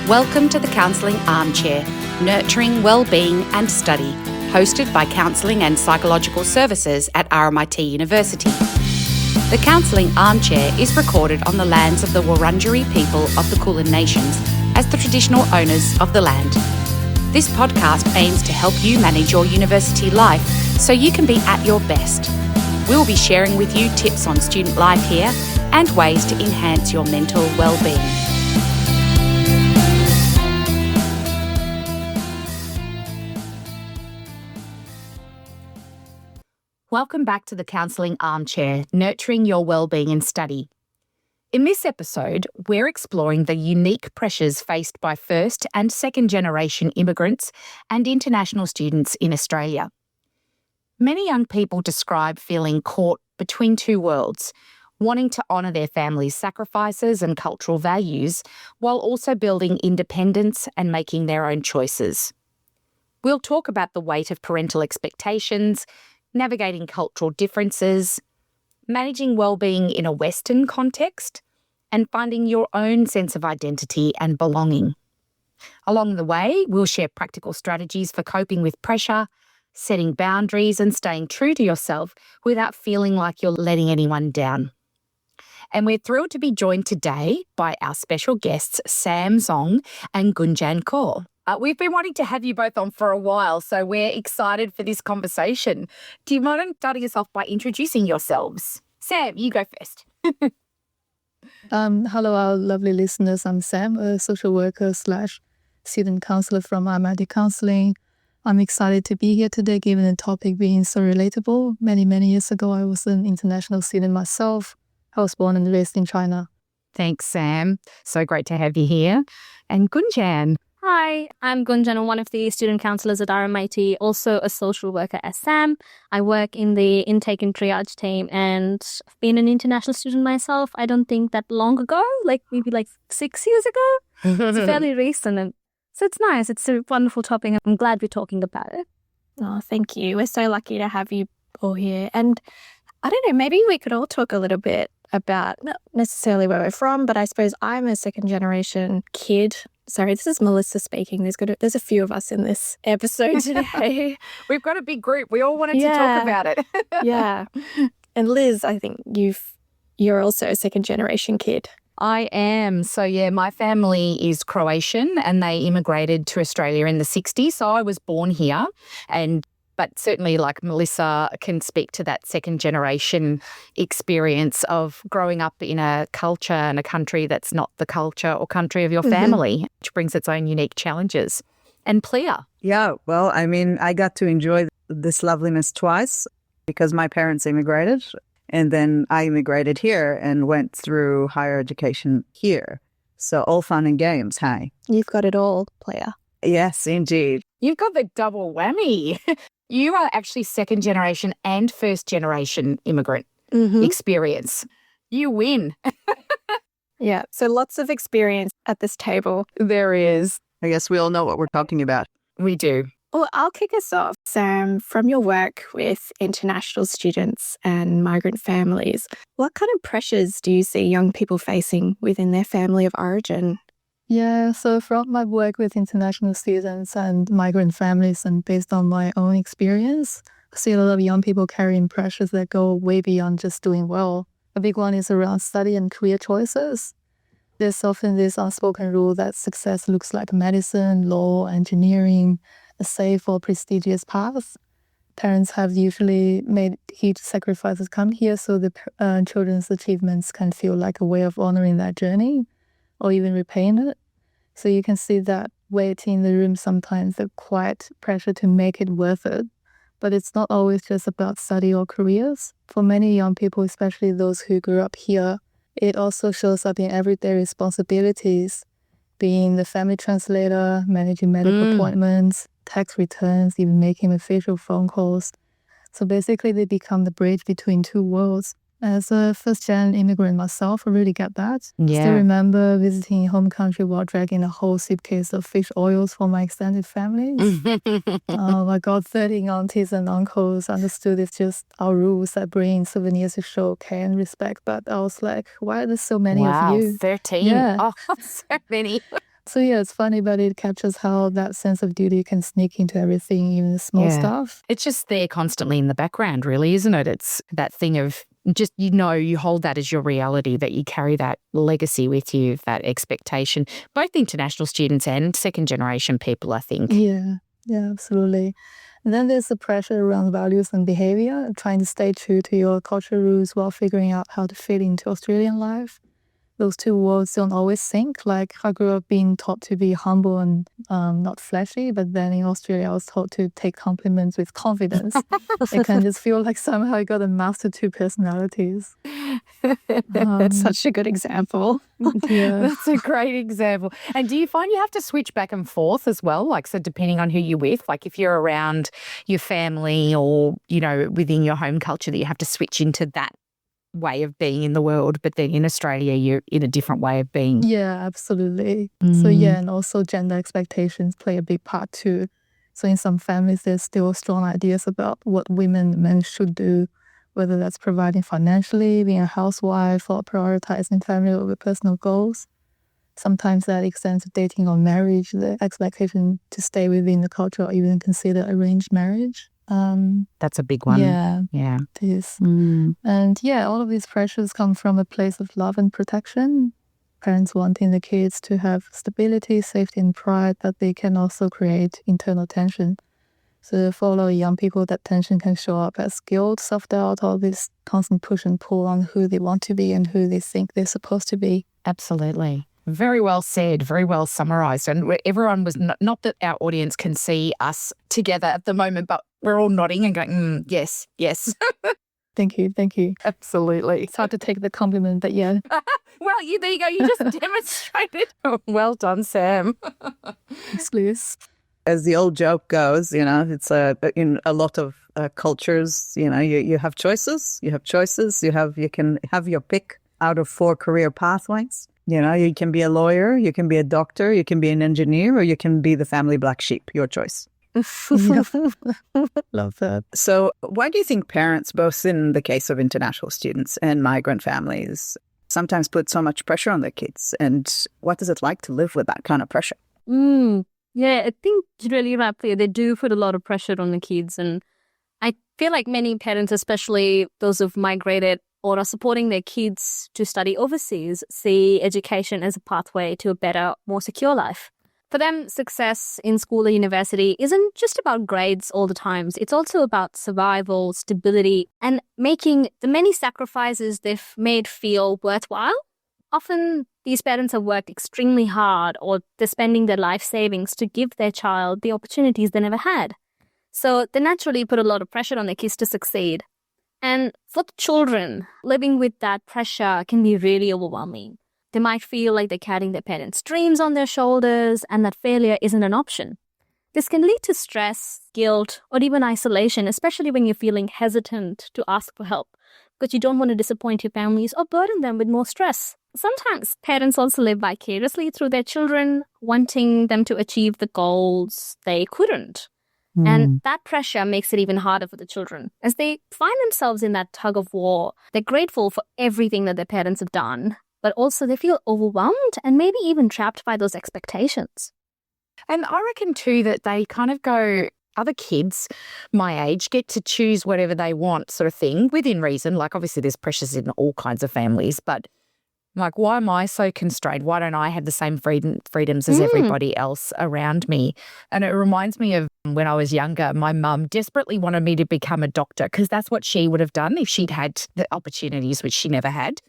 Welcome to the Counselling Armchair, nurturing wellbeing and study, hosted by Counselling and Psychological Services at RMIT University. The Counselling Armchair is recorded on the lands of the Wurundjeri people of the Kulin Nations as the traditional owners of the land. This podcast aims to help you manage your university life so you can be at your best. We'll be sharing with you tips on student life here and ways to enhance your mental wellbeing. Welcome back to the Counselling Armchair, nurturing your wellbeing in study. In this episode, we're exploring the unique pressures faced by first and second generation immigrants and international students in Australia. Many young people describe feeling caught between two worlds, wanting to honour their family's sacrifices and cultural values, while also building independence and making their own choices. We'll talk about the weight of parental expectations, navigating cultural differences, managing wellbeing in a Western context, and finding your own sense of identity and belonging. Along the way, we'll share practical strategies for coping with pressure, setting boundaries and staying true to yourself without feeling like you're letting anyone down. And we're thrilled to be joined today by our special guests, Sam Zhong and Gunjan Kaur. We've been wanting to have you both on for a while, so we're excited for this conversation. Do you mind starting us off by introducing yourselves? Sam, you go first. Hello, our lovely listeners. I'm Sam, a social worker / student counsellor from RMIT Counselling. I'm excited to be here today, given the topic being so relatable. Many years ago, I was an international student myself. I was born and raised in China. Thanks, Sam. So great to have you here. And Gunjan. Hi, I'm Gunjan. I'm one of the student counsellors at RMIT, also a social worker as Sam. I work in the intake and triage team, and I've been an international student myself. I don't think that long ago, maybe 6 years ago. It's fairly recent, and so it's nice. It's a wonderful topic. I'm glad we're talking about it. Oh, thank you. We're so lucky to have you all here. And I don't know, maybe we could all talk a little bit about not necessarily where we're from, but I suppose I'm a second generation kid. Sorry, this is Melissa speaking. There's a few of us in this episode today. We've got a big group. We all wanted to talk about it. Yeah. And Liz, I think you're also a second generation kid. I am. So, my family is Croatian and they immigrated to Australia in the 60s. So I was born here, but certainly like Melissa can speak to that second generation experience of growing up in a culture and a country that's not the culture or country of your family, which brings its own unique challenges. And Plia. Yeah, well, I mean, I got to enjoy this loveliness twice because my parents immigrated. And then I immigrated here and went through higher education here. So all fun and games, hey. You've got it all, Plia. Yes, indeed. You've got the double whammy. You are actually second generation and first generation immigrant experience. You win. Yeah, so lots of experience at this table. There is. I guess we all know what we're talking about. We do. Well, I'll kick us off. Sam, from your work with international students and migrant families, what kind of pressures do you see young people facing within their family of origin? Yeah, so from my work with international students and migrant families and based on my own experience, I see a lot of young people carrying pressures that go way beyond just doing well. A big one is around study and career choices. There's often this unspoken rule that success looks like medicine, law, engineering, a safe or prestigious path. Parents have usually made huge sacrifices to come here so the children's achievements can feel like a way of honoring that journey or even repaying it. So you can see that weight in the room sometimes, the quiet pressure to make it worth it. But it's not always just about study or careers. For many young people, especially those who grew up here, it also shows up in everyday responsibilities, being the family translator, managing medical appointments, tax returns, even making official phone calls. So basically they become the bridge between two worlds. As a first-gen immigrant myself, I really get that. Yeah. Still remember visiting home country while dragging a whole suitcase of fish oils for my extended families. My God, 13 aunties and uncles understood it's just our rules that bring souvenirs to show care and respect. But I was like, why are there so many of you? 13. Yeah. Oh, so many. So yeah, it's funny, but it captures how that sense of duty can sneak into everything, even the small stuff. It's just there constantly in the background, really, isn't it? It's that thing of just, you hold that as your reality, that you carry that legacy with you, that expectation, both international students and second generation people, I think. Yeah, absolutely. And then there's the pressure around values and behavior, trying to stay true to your cultural roots while figuring out how to fit into Australian life. Those two worlds don't always sync. Like, I grew up being taught to be humble and not flashy, but then in Australia I was taught to take compliments with confidence. It can just feel like somehow I got to master two personalities. That's such a good example. Yeah. That's a great example. And do you find you have to switch back and forth as well? Like, so depending on who you're with, like if you're around your family or, within your home culture, that you have to switch into that way of being in the world, but then in Australia you're in a different way of being. Yeah, absolutely. So yeah, and also gender expectations play a big part too. So in some families there's still strong ideas about what women and men should do, whether that's providing financially, being a housewife, or prioritizing family over personal goals. Sometimes that extends to dating or marriage, the expectation to stay within the culture or even consider arranged marriage. That's a big one. Yeah, Yeah. it is. And yeah, all of these pressures come from a place of love and protection. Parents wanting the kids to have stability, safety, and pride, but they can also create internal tension. So for a lot of young people, that tension can show up as guilt, self-doubt, or this constant push and pull on who they want to be and who they think they're supposed to be. Absolutely. Very well said, very well summarised. And everyone was, not that our audience can see us together at the moment, but we're all nodding and going, yes. Thank you. Absolutely. It's hard to take the compliment, but yeah. Well, there you go. You just demonstrated. Well done, Sam. Excuse. As the old joke goes, it's in a lot of cultures, you have choices. You can have your pick out of 4 career pathways. You can be a lawyer, you can be a doctor, you can be an engineer, or you can be the family black sheep, your choice. Love that. So why do you think parents, both in the case of international students and migrant families, sometimes put so much pressure on their kids? And what is it like to live with that kind of pressure? Yeah, I think you're really right, Plia. They do put a lot of pressure on the kids. And I feel like many parents, especially those who've migrated or are supporting their kids to study overseas, see education as a pathway to a better, more secure life. For them, success in school or university isn't just about grades all the time. It's also about survival, stability, and making the many sacrifices they've made feel worthwhile. Often, these parents have worked extremely hard, or they're spending their life savings to give their child the opportunities they never had. So they naturally put a lot of pressure on their kids to succeed. And for the children, living with that pressure can be really overwhelming. They might feel like they're carrying their parents' dreams on their shoulders and that failure isn't an option. This can lead to stress, guilt, or even isolation, especially when you're feeling hesitant to ask for help because you don't want to disappoint your families or burden them with more stress. Sometimes parents also live vicariously through their children, wanting them to achieve the goals they couldn't. And that pressure makes it even harder for the children. As they find themselves in that tug of war, they're grateful for everything that their parents have done, but also they feel overwhelmed and maybe even trapped by those expectations. And I reckon too that they kind of go, other kids my age get to choose whatever they want, sort of thing, within reason. Like, obviously there's pressures in all kinds of families, but like, why am I so constrained? Why don't I have the same freedoms as everybody else around me? And it reminds me of when I was younger, my mum desperately wanted me to become a doctor because that's what she would have done if she'd had the opportunities, which she never had.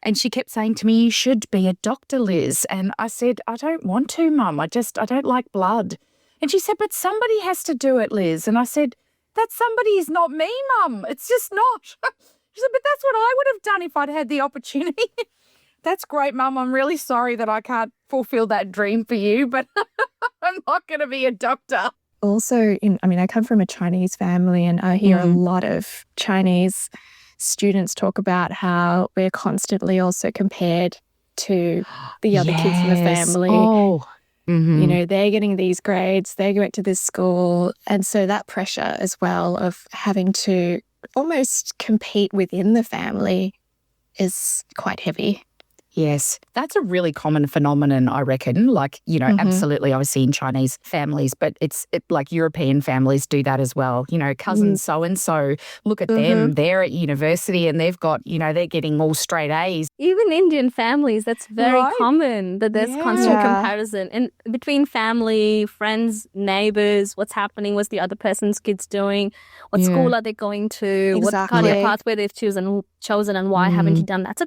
And she kept saying to me, you should be a doctor, Liz. And I said, I don't want to, Mum. I don't like blood. And she said, but somebody has to do it, Liz. And I said, that somebody is not me, Mum. It's just not. She said, but that's what I would have done if I'd had the opportunity. That's great, Mum. I'm really sorry that I can't fulfill that dream for you, but I'm not going to be a doctor. Also, I come from a Chinese family and I hear a lot of Chinese students talk about how we're constantly also compared to the other kids in the family. Oh. They're getting these grades, they're going to this school. And so that pressure as well of having to almost compete within the family is quite heavy. Yes, that's a really common phenomenon, I reckon. Like, absolutely, obviously in Chinese families, but like European families do that as well. Cousin so-and-so, look at them. They're at university and they've got, they're getting all straight A's. Even Indian families, that's very common that there's constant comparison. And between family, friends, neighbors, what's happening, what's the other person's kids doing, what school are they going to, what career pathway they've chosen and why haven't you done that? So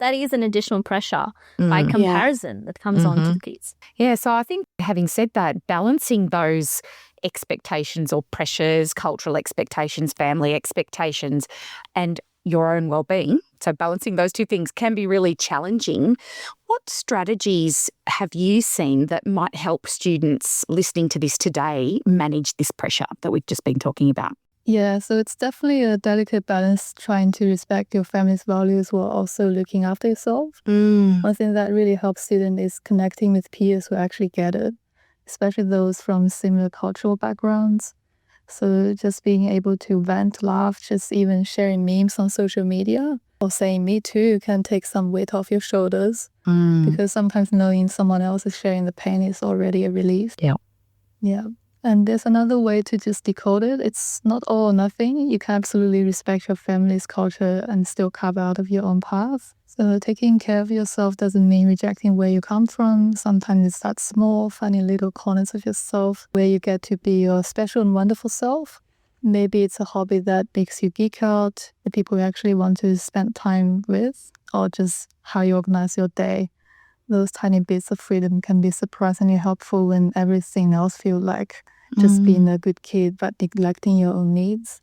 that is an additional pressure by comparison that comes on to the kids. Yeah, so I think having said that, balancing those expectations or pressures, cultural expectations, family expectations, and your own well-being, so balancing those two things can be really challenging. What strategies have you seen that might help students listening to this today manage this pressure that we've just been talking about? Yeah, so it's definitely a delicate balance trying to respect your family's values while also looking after yourself. One thing that really helps students is connecting with peers who actually get it, especially those from similar cultural backgrounds. So just being able to vent, laugh, just even sharing memes on social media or saying me too can take some weight off your shoulders because sometimes knowing someone else is sharing the pain is already a relief. Yeah. And there's another way to just decode it. It's not all or nothing. You can absolutely respect your family's culture and still carve out of your own path. So taking care of yourself doesn't mean rejecting where you come from. Sometimes it's that small, finding little corners of yourself where you get to be your special and wonderful self. Maybe it's a hobby that makes you geek out, the people you actually want to spend time with, or just how you organize your day. Those tiny bits of freedom can be surprisingly helpful when everything else feels like just being a good kid but neglecting your own needs.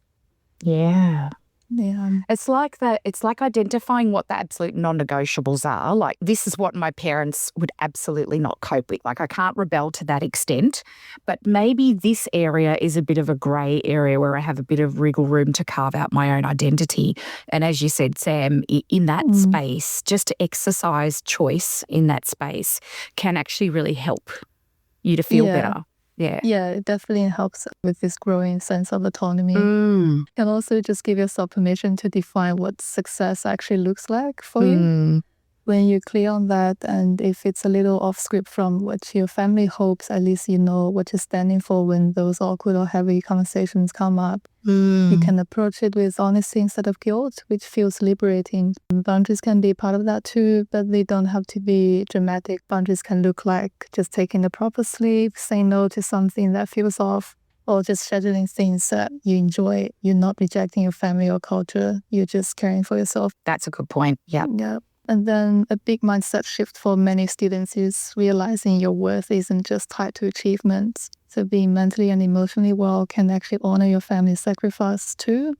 Yeah. Yeah. It's like that. It's like identifying what the absolute non-negotiables are. Like, this is what my parents would absolutely not cope with. Like, I can't rebel to that extent, but maybe this area is a bit of a grey area where I have a bit of wriggle room to carve out my own identity. And as you said, Sam, in that space, just to exercise choice in that space can actually really help you to feel better. Yeah, it definitely helps with this growing sense of autonomy. You can also just give yourself permission to define what success actually looks like for you. When you're clear on that, and if it's a little off script from what your family hopes, at least you know what you're standing for when those awkward or heavy conversations come up. You can approach it with honesty instead of guilt, which feels liberating. Boundaries can be part of that too, but they don't have to be dramatic. Boundaries can look like just taking the proper sleep, saying no to something that feels off, or just scheduling things that you enjoy. You're not rejecting your family or culture. You're just caring for yourself. That's a good point. Yeah. And then a big mindset shift for many students is realizing your worth isn't just tied to achievements. So being mentally and emotionally well can actually honor your family's sacrifice too,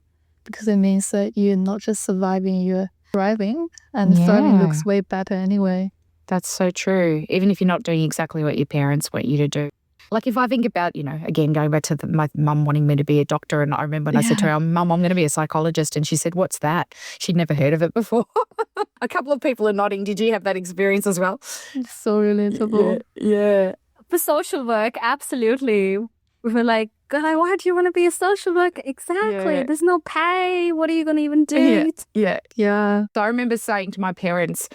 because it means that you're not just surviving, you're thriving, and thriving looks way better anyway. That's so true. Even if you're not doing exactly what your parents want you to do. Like, if I think about, again, going back to my mum wanting me to be a doctor, and I remember when I said to her, Mum, I'm going to be a psychologist, and she said, what's that? She'd never heard of it before. A couple of people are nodding. Did you have that experience as well? It's so relatable. Yeah. For social work, absolutely. We were like, God, why do you want to be a social worker? Exactly. There's no pay. What are you going to even do? Yeah. So I remember saying to my parents,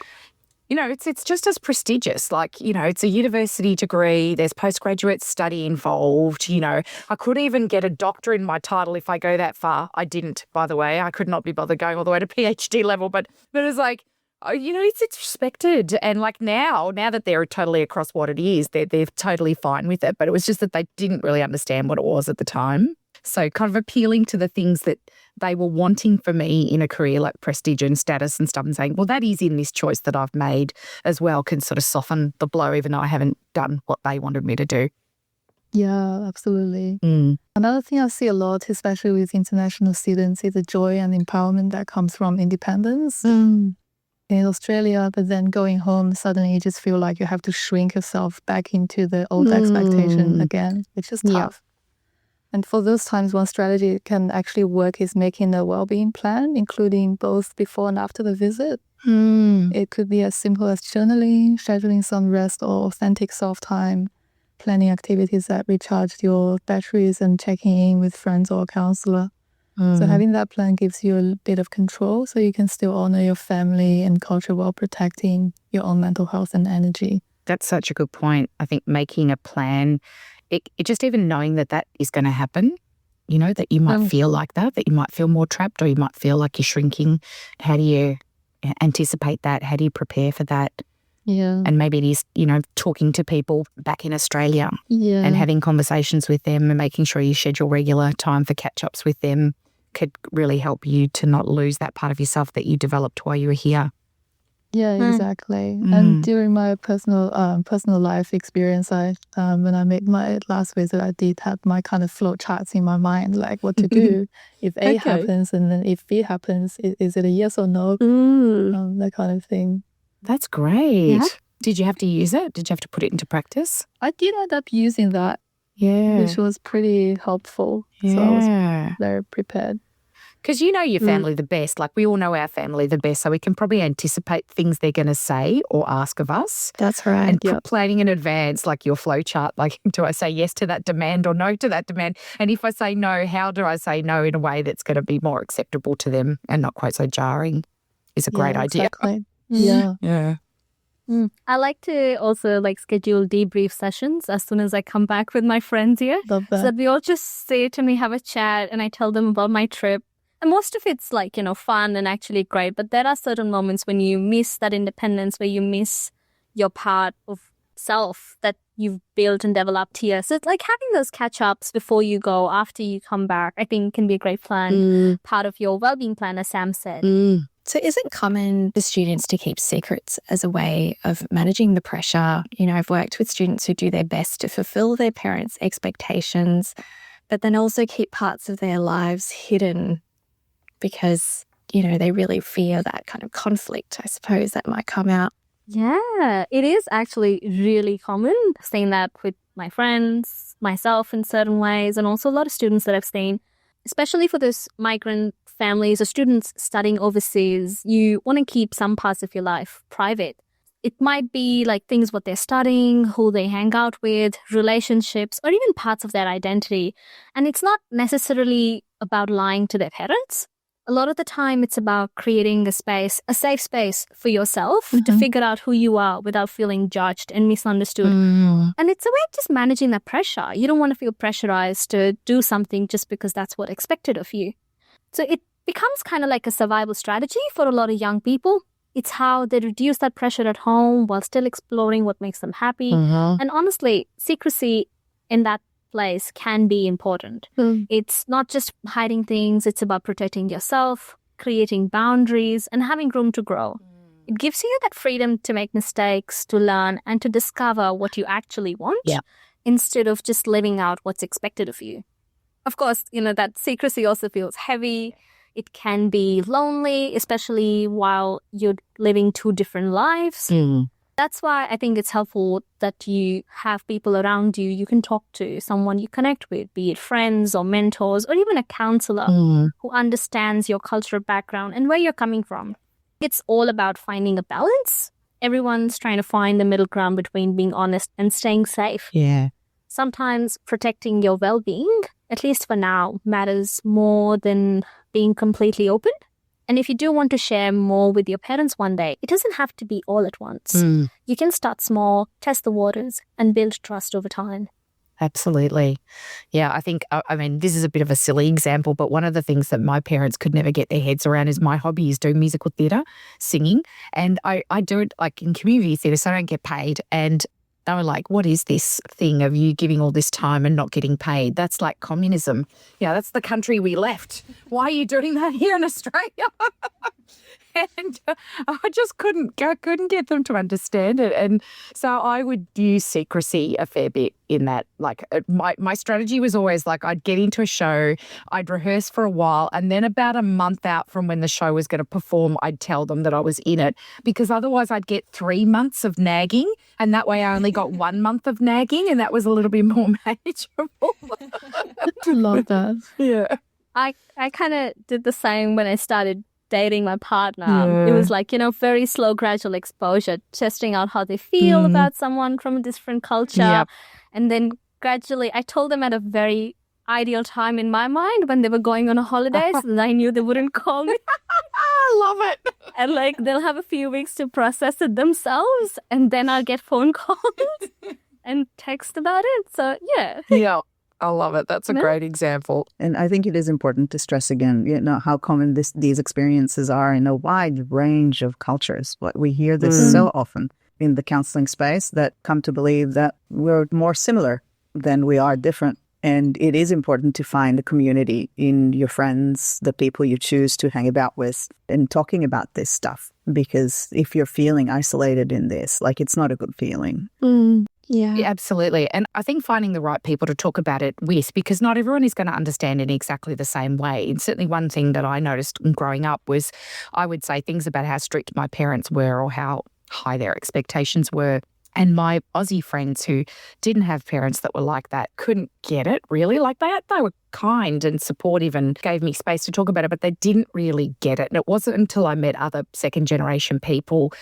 it's just as prestigious. Like, it's a university degree. There's postgraduate study involved. I could even get a doctor in my title if I go that far. I didn't, by the way. I could not be bothered going all the way to PhD level. But it's like, it's respected. And like now that they're totally across what it is, they're totally fine with it. But it was just that they didn't really understand what it was at the time. So kind of appealing to the things that they were wanting for me in a career, like prestige and status and stuff, and saying, well, that is in this choice that I've made as well, can sort of soften the blow, even though I haven't done what they wanted me to do. Yeah, absolutely. Another thing I see a lot, especially with international students, is the joy and empowerment that comes from independence. In Australia, but then going home, suddenly you just feel like you have to shrink yourself back into the old expectation again, which is tough. And for those times, one strategy that can actually work is making a well-being plan, including both before and after the visit. It could be as simple as journaling, scheduling some rest or authentic self-time, planning activities that recharge your batteries, and checking in with friends or a counselor. So having that plan gives you a bit of control so you can still honor your family and culture while protecting your own mental health and energy. That's such a good point. I think making a plan, it just even knowing that is going to happen, that you might feel like that you might feel more trapped or you might feel like you're shrinking. How do you anticipate that? How do you prepare for that? Yeah. And maybe it is, talking to people back in Australia and having conversations with them and making sure you schedule regular time for catch-ups with them could really help you to not lose that part of yourself that you developed while you were here. Yeah, exactly. And during my personal life experience, when I made my last visit, I did have my kind of flow charts in my mind, like what to do if A happens, and then if B happens, is it a yes or no? That kind of thing. That's great. Yeah. Did you have to use it? Did you have to put it into practice? I did end up using that, which was pretty helpful. Yeah. So I was very prepared. Because you know your family the best. Like we all know our family the best, so we can probably anticipate things they're going to say or ask of us. That's right. And planning in advance, like your flow chart, like do I say yes to that demand or no to that demand? And if I say no, how do I say no in a way that's going to be more acceptable to them and not quite so jarring? Is a great idea. Exactly. Yeah. I like to also schedule debrief sessions as soon as I come back with my friends here. Love that. So that we all just sit and we have a chat and I tell them about my trip. And most of it's fun and actually great. But there are certain moments when you miss that independence, where you miss your part of self that you've built and developed here. So it's like having those catch-ups before you go, after you come back, I think can be a great plan, part of your wellbeing plan, as Sam said. So is it common for students to keep secrets as a way of managing the pressure? I've worked with students who do their best to fulfill their parents' expectations, but then also keep parts of their lives hidden because, they really fear that kind of conflict, I suppose, that might come out. Yeah, it is actually really common. I've seen that with my friends, myself in certain ways, and also a lot of students that I've seen, especially for those migrant families or students studying overseas. You want to keep some parts of your life private. It might be things what they're studying, who they hang out with, relationships, or even parts of their identity. And it's not necessarily about lying to their parents. A lot of the time, it's about creating a safe space for yourself to figure out who you are without feeling judged and misunderstood. And it's a way of just managing that pressure. You don't want to feel pressurized to do something just because that's what's expected of you. So it becomes kind of like a survival strategy for a lot of young people. It's how they reduce that pressure at home while still exploring what makes them happy. And honestly, secrecy in that place can be important. It's not just hiding things, it's about protecting yourself, creating boundaries, and having room to grow. It gives you that freedom to make mistakes, to learn, and to discover what you actually want instead of just living out what's expected of you. Of course, that secrecy also feels heavy. It can be lonely, especially while you're living two different lives. That's why I think it's helpful that you have people around you can talk to, someone you connect with, be it friends or mentors or even a counselor who understands your cultural background and where you're coming from. It's all about finding a balance. Everyone's trying to find the middle ground between being honest and staying safe. Yeah. Sometimes protecting your well-being, at least for now, matters more than being completely open. And if you do want to share more with your parents one day, it doesn't have to be all at once. You can start small, test the waters, and build trust over time. Absolutely. Yeah, I think, this is a bit of a silly example, but one of the things that my parents could never get their heads around is my hobby is doing musical theatre, singing. And I do it in community theatre, so I don't get paid. And they were like, what is this thing of you giving all this time and not getting paid? That's like communism. Yeah, that's the country we left. Why are you doing that here in Australia? And I just couldn't get them to understand it. And so I would use secrecy a fair bit in that. My strategy was always I'd get into a show, I'd rehearse for a while, and then about a month out from when the show was going to perform, I'd tell them that I was in it, because otherwise I'd get 3 months of nagging, and that way I only got 1 month of nagging, and that was a little bit more manageable. Love that. Yeah. I kind of did the same when I started dating my partner. It was very slow, gradual exposure, testing out how they feel about someone from a different culture. And then gradually, I told them at a very ideal time in my mind when they were going on a holiday, so that I knew they wouldn't call me. I love it. And like they'll have a few weeks to process it themselves, and then I'll get phone calls and text about it. So yeah. Yeah, I love it. That's a great example. And I think it is important to stress again, how common these experiences are in a wide range of cultures. But we hear this so often in the counseling space that come to believe that we're more similar than we are different. And it is important to find a community in your friends, the people you choose to hang about with, and talking about this stuff. Because if you're feeling isolated in this, like, it's not a good feeling. Yeah, absolutely. And I think finding the right people to talk about it with, because not everyone is going to understand it in exactly the same way. And certainly one thing that I noticed growing up was I would say things about how strict my parents were or how high their expectations were. And my Aussie friends who didn't have parents that were like that couldn't get it, really. Like they were kind and supportive and gave me space to talk about it, but they didn't really get it. And it wasn't until I met other second-generation people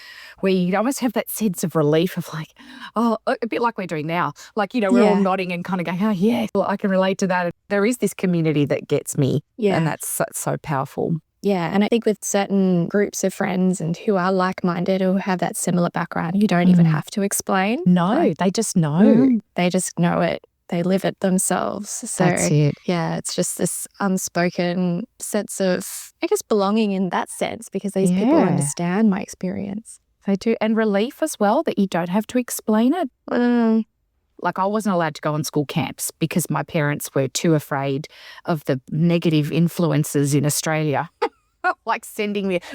where you'd almost have that sense of relief of like, oh, a bit like we're doing now. Like, we're all nodding and kind of going, oh, yeah, well, I can relate to that. There is this community that gets me, and that's so powerful. Yeah, and I think with certain groups of friends and who are like-minded or who have that similar background, you don't even have to explain. No, they just know. They just know it. They live it themselves. So, that's it. Yeah, it's just this unspoken sense of, I guess, belonging in that sense, because these people understand my experience. They do. And relief as well, that you don't have to explain it. Like, I wasn't allowed to go on school camps because my parents were too afraid of the negative influences in Australia. Like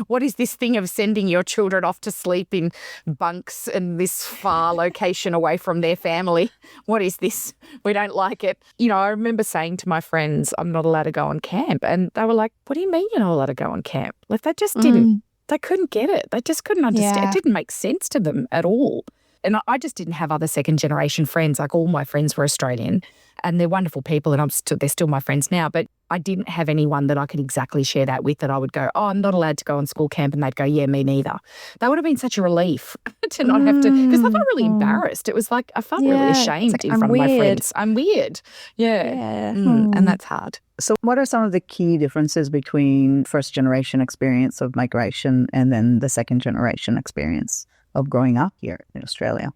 what is this thing of sending your children off to sleep in bunks in this far location away from their family? What is this? We don't like it. I remember saying to my friends, I'm not allowed to go on camp. And they were like, what do you mean you're not allowed to go on camp? Like, they just didn't, they couldn't get it. They just couldn't understand. Yeah. It didn't make sense to them at all. And I just didn't have other second-generation friends. Like, all my friends were Australian, and they're wonderful people, and they're still my friends now. But I didn't have anyone that I could exactly share that with, that I would go, oh, I'm not allowed to go on school camp, and they'd go, yeah, me neither. That would have been such a relief to not have to, because I felt really embarrassed. It was like I felt really ashamed in front of my friends. I'm weird. Yeah. And that's hard. So what are some of the key differences between first-generation experience of migration and then the second-generation experience of growing up here in Australia?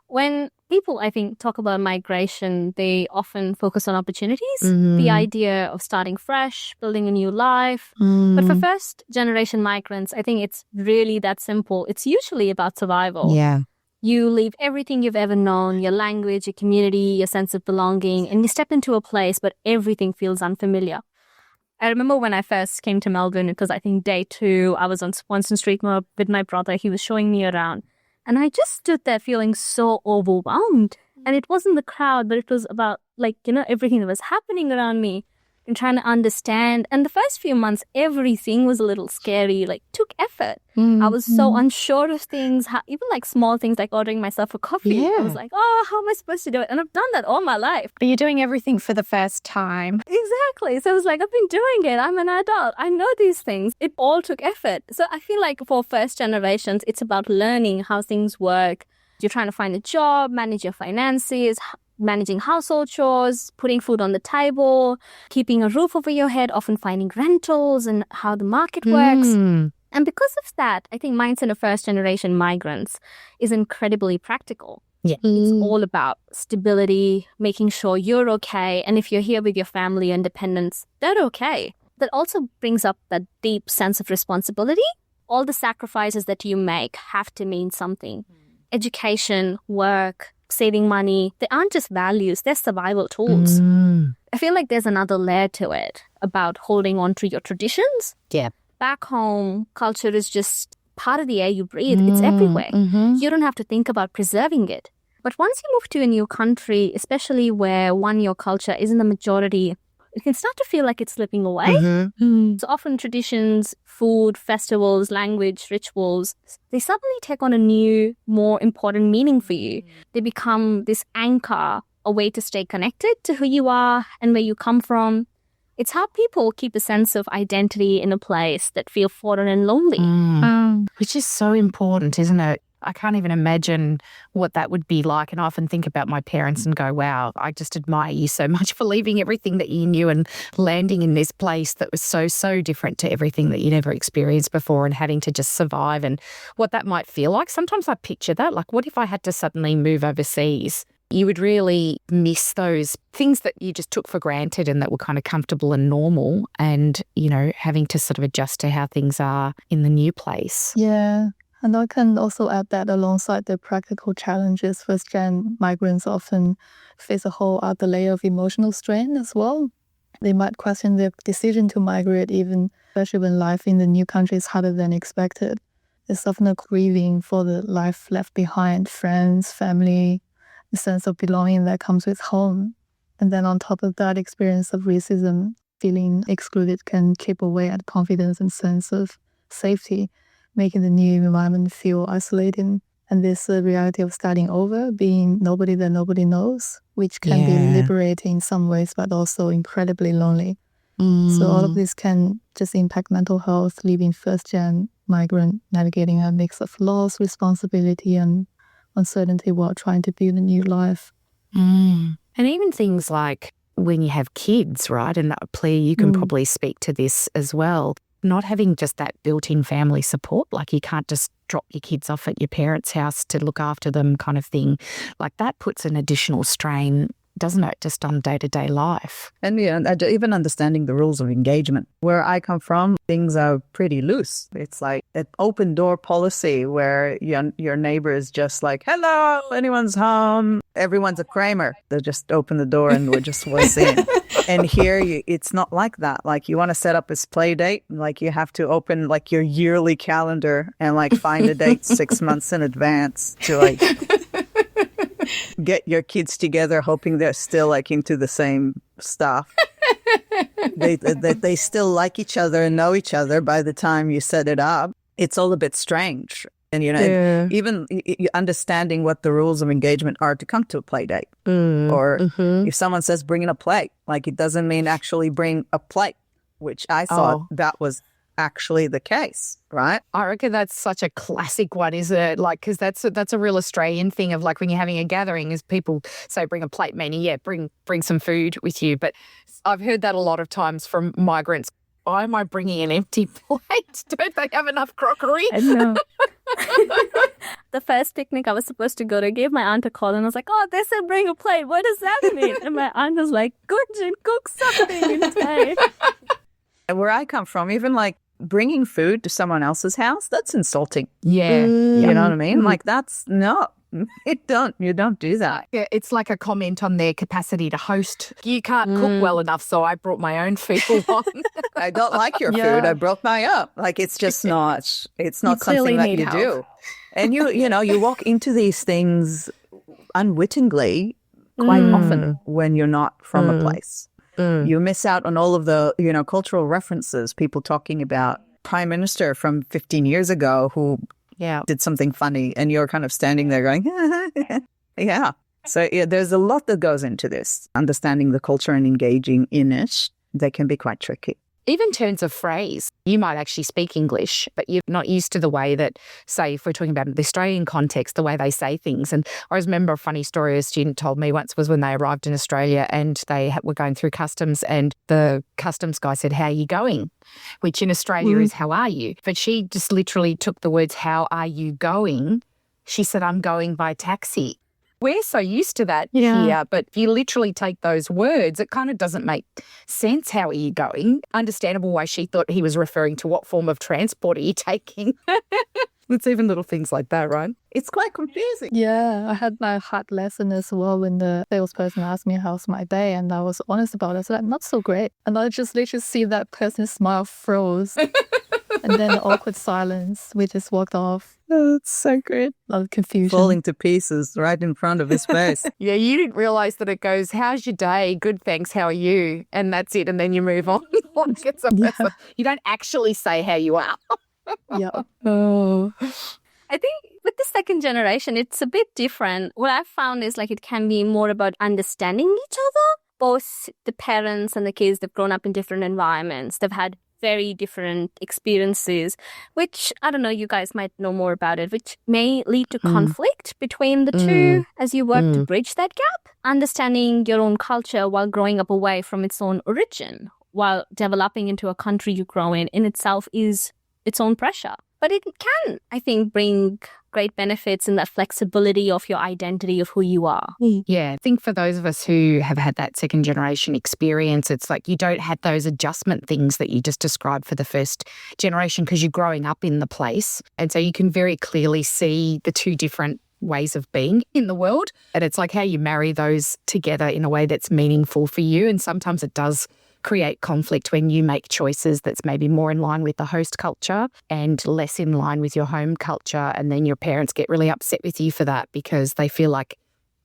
When people, I think, talk about migration, they often focus on opportunities, the idea of starting fresh, building a new life. But for first-generation migrants, I think it's really that simple. It's usually about survival. Yeah. You leave everything you've ever known, your language, your community, your sense of belonging, and you step into a place, but everything feels unfamiliar. I remember when I first came to Melbourne, it was, I think, day 2. I was on Swanston Street with my brother. He was showing me around. And I just stood there feeling so overwhelmed. And it wasn't the crowd, but it was about, everything that was happening around me and trying to understand. And the first few months, everything was a little scary, took effort. I was so unsure of things, even small things like ordering myself a coffee. Yeah. I was like, oh, how am I supposed to do it? And I've done that all my life. But you're doing everything for the first time. Exactly. So I was like, I've been doing it. I'm an adult. I know these things. It all took effort. So I feel like for first generations, it's about learning how things work. You're trying to find a job, manage your finances, managing household chores, putting food on the table, keeping a roof over your head, often finding rentals and how the market works. And because of that, I think mindset of first-generation migrants is incredibly practical. Yeah. It's all about stability, making sure you're okay. And if you're here with your family and dependents, they're okay. That also brings up that deep sense of responsibility. All the sacrifices that you make have to mean something. Education, work, saving money, they aren't just values, they're survival tools. I feel like there's another layer to it about holding on to your traditions. Yeah. Back home, culture is just part of the air you breathe. It's everywhere. You don't have to think about preserving it. But once you move to a new country, especially where your culture isn't the majority, it can start to feel like it's slipping away. So often traditions, food, festivals, language, rituals, they suddenly take on a new, more important meaning for you. They become this anchor, a way to stay connected to who you are and where you come from. It's how people keep a sense of identity in a place that feel foreign and lonely. Which is so important, isn't it? I can't even imagine what that would be like. And I often think about my parents and go, wow, I just admire you so much for leaving everything that you knew and landing in this place that was so, so different to everything that you'd ever experienced before and having to just survive and what that might feel like. Sometimes I picture that, like, what if I had to suddenly move overseas? You would really miss those things that you just took for granted and that were kind of comfortable and normal and, you know, having to sort of adjust to how things are in the new place. Yeah. And I can also add that alongside the practical challenges, first-gen migrants often face a whole other layer of emotional strain as well. They might question their decision to migrate, even especially when life in the new country is harder than expected. There's often a grieving for the life left behind, friends, family, the sense of belonging that comes with home. And then on top of that, experience of racism, feeling excluded can chip away at confidence and sense of safety, making the new environment feel isolating. And this reality of starting over, being nobody that nobody knows, which can be liberating in some ways, but also incredibly lonely. So all of this can just impact mental health, leaving first-gen migrant navigating a mix of loss, responsibility, and uncertainty while trying to build a new life. And even things like when you have kids, right? And Plia, you can probably speak to this as well. Not having just that built-in family support, like you can't just drop your kids off at your parents' house to look after them kind of thing. Like that puts an additional strain, doesn't it, just on day-to-day life? And even understanding the rules of engagement. Where I come from, things are pretty loose. It's like an open door policy where your neighbor is just like, hello, anyone's home. Everyone's a Kramer. They just open the door and we're just in. And here, it's not like that. Like you want to set up this play date, like you have to open like your yearly calendar and like find a date 6 months in advance to like get your kids together, hoping they're still like into the same stuff. They still like each other and know each other by the time you set it up. It's all a bit strange. And, you know, even understanding what the rules of engagement are to come to a play date. Or if someone says bring in a plate, like it doesn't mean actually bring a plate, which I thought that was actually the case, right? I reckon that's such a classic one, isn't it? Like, because that's a real Australian thing of like when you're having a gathering is people say bring a plate, menu, bring some food with you. But I've heard that a lot of times from migrants. Why am I bringing an empty plate? Don't they have enough crockery? I know. The first picnic I was supposed to go to, I gave my aunt a call and I was like, oh, they said bring a plate. What does that mean? And my aunt was like, Gunjan, cook something instead. Where I come from, even like bringing food to someone else's house, that's insulting. Yeah. You know what I mean? Like that's not. You don't do that. Yeah, it's like a comment on their capacity to host. You can't cook well enough, so I brought my own food along. I don't like your food. I brought my up. Like it's just not. It's not something that you do. And you walk into these things unwittingly quite often when you're not from a place. You miss out on all of the cultural references. People talking about Prime Minister from 15 years ago who did something funny, and you're kind of standing there going, yeah. So there's a lot that goes into this. Understanding the culture and engaging in it, they can be quite tricky. Even turns of phrase. You might actually speak English, but you're not used to the way that, say, if we're talking about the Australian context, the way they say things. And I remember a funny story a student told me once was when they arrived in Australia and they were going through customs and the customs guy said, how are you going? Which in Australia is, how are you? But she just literally took the words, how are you going? She said, I'm going by taxi. We're so used to that here, but if you literally take those words, it kind of doesn't make sense. How are you going? Understandable why she thought he was referring to what form of transport are you taking? It's even little things like that, right? It's quite confusing. Yeah, I had my hard lesson as well when the salesperson asked me how's my day, and I was honest about it. I said, not so great. And I just literally see that person's smile froze. And then the awkward silence. We just walked off. Oh, it's so good. A lot of confusion. Falling to pieces right in front of his face. Yeah, you didn't realise that it goes, how's your day? Good, thanks. How are you? And that's it. And then you move on. You don't actually say how you are. Yeah. Oh. I think with the second generation, it's a bit different. What I've found is like it can be more about understanding each other. Both the parents and the kids, they've grown up in different environments. They've had very different experiences, which I don't know, you guys might know more about it, which may lead to conflict between the two as you work to bridge that gap. Understanding your own culture while growing up away from its own origin, while developing into a country you grow in itself is its own pressure. But it can, I think, bring great benefits in that flexibility of your identity of who you are. Yeah, I think for those of us who have had that second generation experience, it's like you don't have those adjustment things that you just described for the first generation because you're growing up in the place. And so you can very clearly see the two different ways of being in the world. And it's like how you marry those together in a way that's meaningful for you. And sometimes it does create conflict when you make choices that's maybe more in line with the host culture and less in line with your home culture. And then your parents get really upset with you for that because they feel like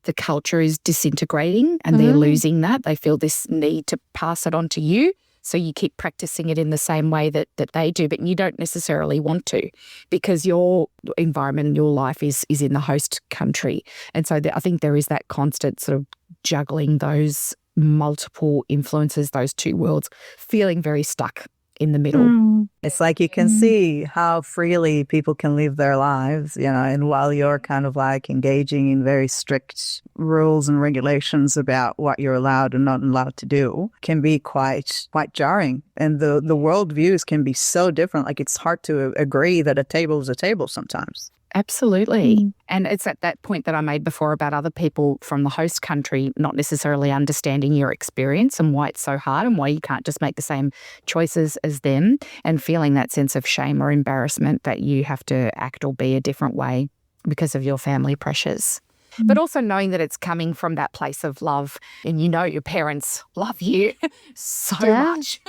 the culture is disintegrating and they're losing that. They feel this need to pass it on to you. So you keep practicing it in the same way that they do, but you don't necessarily want to because your environment and your life is in the host country. And so I think there is that constant sort of juggling those multiple influences, those two worlds, feeling very stuck in the middle. It's like you can see how freely people can live their lives, and while you're kind of like engaging in very strict rules and regulations about what you're allowed and not allowed to do, can be quite jarring. And the worldviews can be so different. Like it's hard to agree that a table is a table sometimes. Absolutely. And it's at that point that I made before about other people from the host country not necessarily understanding your experience and why it's so hard and why you can't just make the same choices as them and feeling that sense of shame or embarrassment that you have to act or be a different way because of your family pressures. But also knowing that it's coming from that place of love and your parents love you so much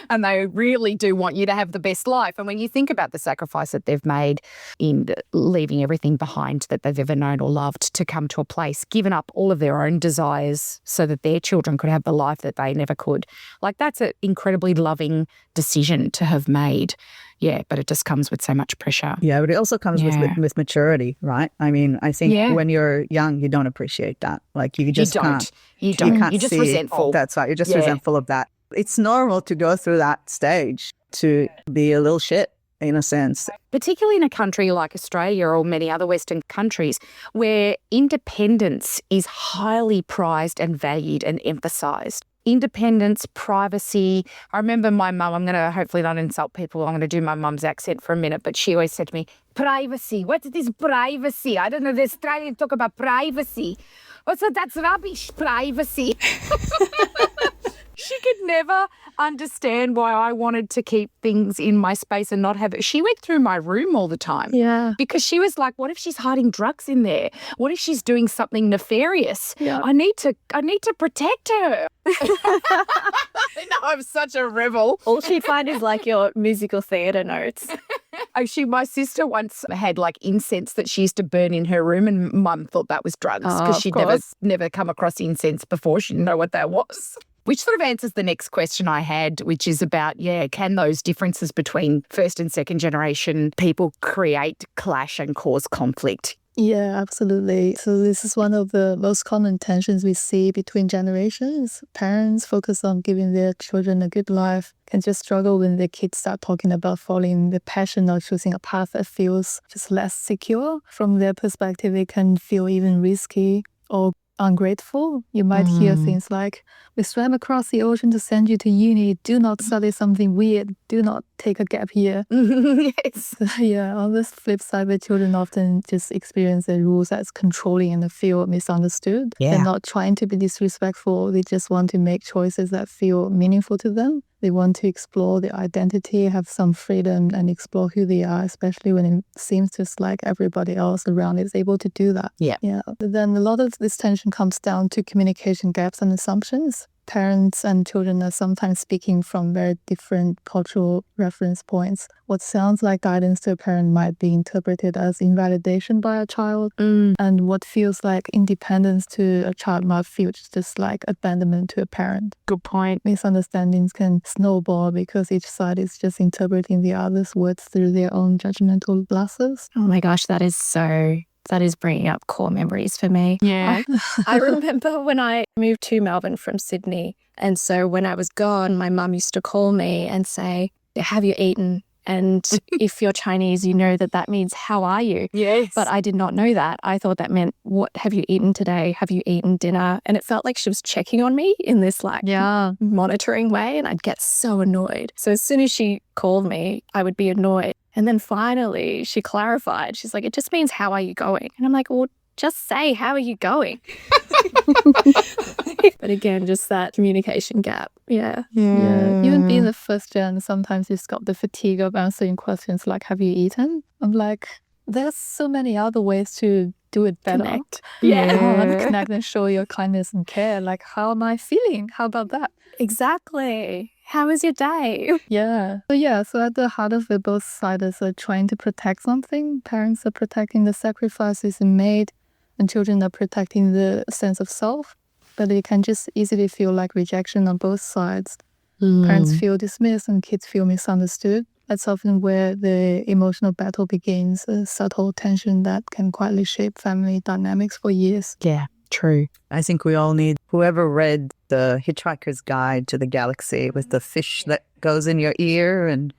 and they really do want you to have the best life. And when you think about the sacrifice that they've made in leaving everything behind that they've ever known or loved to come to a place, given up all of their own desires so that their children could have the life that they never could. Like that's an incredibly loving decision to have made. Yeah, but it just comes with so much pressure. Yeah, but it also comes with maturity, right? I mean, I think when you're young, you don't appreciate that. Like you just can't. You don't. You're just see, resentful. That's right. You're just resentful of that. It's normal to go through that stage, to be a little shit in a sense. Particularly in a country like Australia or many other Western countries where independence is highly prized and valued and emphasised. Independence, privacy. I remember my mum, I'm going to hopefully not insult people, I'm going to do my mum's accent for a minute, but she always said to me, privacy, what is privacy? I don't know, they're trying to talk about privacy. So that's rubbish, privacy. She could never understand why I wanted to keep things in my space and not have it. She went through my room all the time. Yeah. Because she was like, what if she's hiding drugs in there? What if she's doing something nefarious? Yeah. I need to protect her. No, I'm such a rebel. All she'd find is like your musical theatre notes. Actually, my sister once had like incense that she used to burn in her room and Mum thought that was drugs because she'd never come across incense before. She didn't know what that was. Which sort of answers the next question I had, which is about, can those differences between first and second generation people create clash and cause conflict? Yeah, absolutely. So this is one of the most common tensions we see between generations. Parents focus on giving their children a good life can just struggle when their kids start talking about following the passion or choosing a path that feels just less secure. From their perspective, it can feel even risky or ungrateful. You might hear things like, we swam across the ocean to send you to uni. Do not study something weird. Do not take a gap year. Yes. Yeah, on this flip side, the children often just experience the rules as controlling and feel misunderstood. Yeah. They're not trying to be disrespectful. They just want to make choices that feel meaningful to them. They want to explore their identity, have some freedom, and explore who they are, especially when it seems just like everybody else around is able to do that. Yeah. But then a lot of this tension comes down to communication gaps and assumptions. Parents and children are sometimes speaking from very different cultural reference points. What sounds like guidance to a parent might be interpreted as invalidation by a child. And what feels like independence to a child might feel just like abandonment to a parent. Good point. Misunderstandings can snowball because each side is just interpreting the other's words through their own judgmental glasses. Oh my gosh, that is bringing up core memories for me. Yeah. I remember when I moved to Melbourne from Sydney. And so when I was gone, my mum used to call me and say, have you eaten? And if you're Chinese, you know that means how are you? Yes. But I did not know that. I thought that meant, what have you eaten today? Have you eaten dinner? And it felt like she was checking on me in this like monitoring way, and I'd get so annoyed. So as soon as she called me, I would be annoyed. And then finally she clarified. She's like, it just means how are you going? And I'm like, well, just say, how are you going? But again, just that communication gap. Yeah. Even being the first gen, sometimes you've got the fatigue of answering questions like, have you eaten? I'm like, there's so many other ways to do it better. Connect. And connect and show your kindness and care. Like, how am I feeling? How about that? Exactly. How was your day? So at the heart of it, both sides are trying to protect something. Parents are protecting the sacrifices made, and children are protecting the sense of self. But it can just easily feel like rejection on both sides. Parents feel dismissed and kids feel misunderstood. That's often where the emotional battle begins, a subtle tension that can quietly shape family dynamics for years. Yeah, true. I think we all need, whoever read The Hitchhiker's Guide to the Galaxy with the fish that goes in your ear, and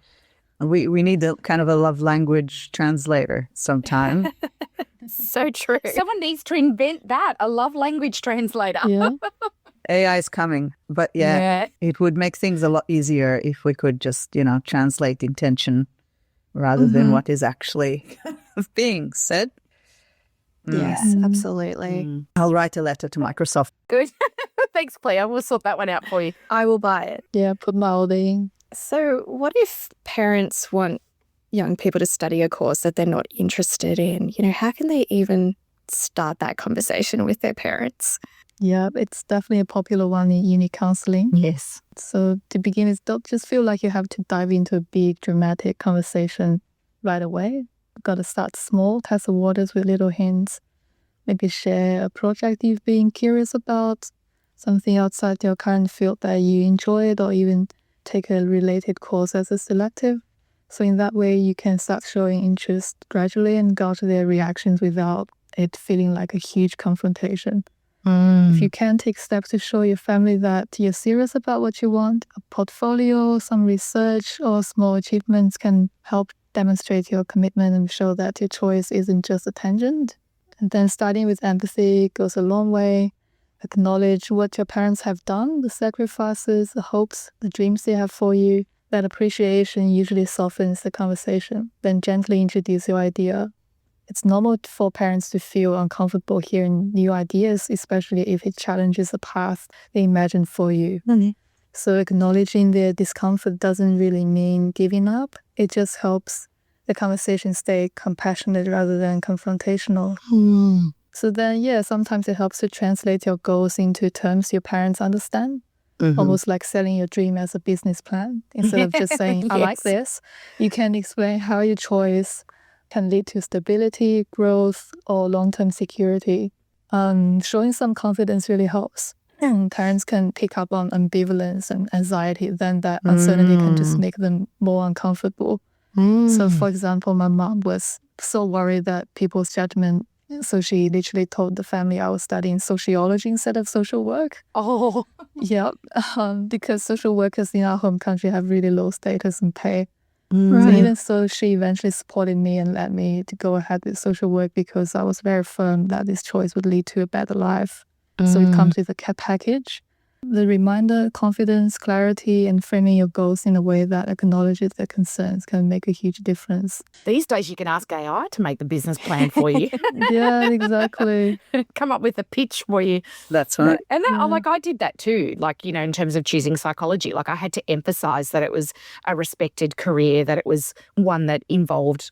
we need a kind of a love language translator sometime. So true. Someone needs to invent that, a love language translator. Yeah. AI is coming, but it would make things a lot easier if we could just, translate intention rather than what is actually being said. Yes, absolutely. I'll write a letter to Microsoft. Good. Thanks, Plia. We'll sort that one out for you. I will buy it. Yeah, put my order in. So what if parents want young people to study a course that they're not interested in? How can they even start that conversation with their parents? Yeah, it's definitely a popular one in uni counselling. Yes. So to begin, don't just feel like you have to dive into a big dramatic conversation right away. You've got to start small, test the waters with little hints. Maybe share a project you've been curious about, something outside your current field that you enjoyed, or even take a related course as a selective. So in that way, you can start showing interest gradually and gauge their reactions without it feeling like a huge confrontation. If you can take steps to show your family that you're serious about what you want, a portfolio, some research, or small achievements can help demonstrate your commitment and show that your choice isn't just a tangent. And then starting with empathy goes a long way. Acknowledge what your parents have done, the sacrifices, the hopes, the dreams they have for you. That appreciation usually softens the conversation. Then gently introduce your idea. It's normal for parents to feel uncomfortable hearing new ideas, especially if it challenges a path they imagined for you. So acknowledging their discomfort doesn't really mean giving up. It just helps the conversation stay compassionate rather than confrontational. So then, sometimes it helps to translate your goals into terms your parents understand. Almost like selling your dream as a business plan. Instead of just saying, I like this, you can explain how your choice can lead to stability, growth, or long-term security. Showing some confidence really helps. And parents can pick up on ambivalence and anxiety, then that uncertainty can just make them more uncomfortable. So for example, my mom was so worried that people's judgment, so she literally told the family I was studying sociology instead of social work. Oh. Yeah, because social workers in our home country have really low status and pay. Right. So even so, she eventually supported me and let me to go ahead with social work because I was very firm that this choice would lead to a better life. So it comes with a care package. The reminder, confidence, clarity, and framing your goals in a way that acknowledges their concerns can make a huge difference. These days you can ask AI to make the business plan for you. Yeah, exactly. Come up with a pitch for you. That's right. And that, I did that too, in terms of choosing psychology. I had to emphasize that it was a respected career, that it was one that involved